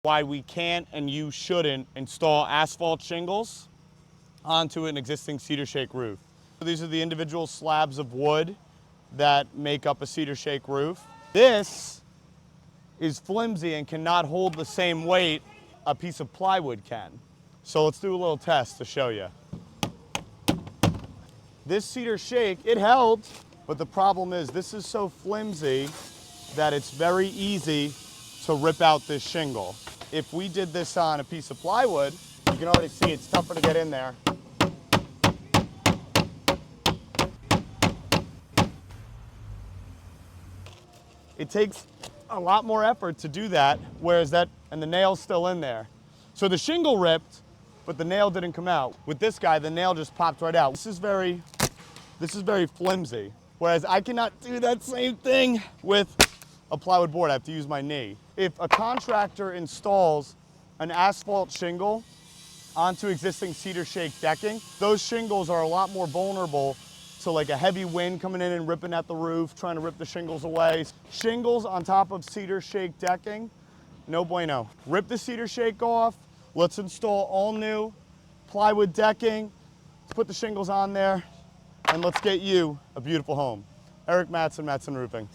why we can't and you shouldn't install asphalt shingles onto an existing cedar shake roof. These are the individual slabs of wood that make up a cedar shake roof. This is flimsy and cannot hold the same weight a piece of plywood can. So let's do a little test to show you. This cedar shake, it held, but the problem is this is so flimsy that it's very easy to rip out this shingle. If we did this on a piece of plywood, you can already see it's tougher to get in there. It takes a lot more effort to do that, whereas and the nail's still in there. So the shingle ripped, but the nail didn't come out. With this guy, the nail just popped right out. This is very flimsy. Whereas I cannot do that same thing with a plywood board. I have to use my knee. If a contractor installs an asphalt shingle onto existing cedar shake decking, those shingles are a lot more vulnerable to like a heavy wind coming in and ripping at the roof, trying to rip the shingles away. Shingles on top of cedar shake decking, no bueno. Rip the cedar shake off. Let's install all new plywood decking. Put the shingles on there, and let's get you a beautiful home. Erik Mattsson, Mattsson Roofing.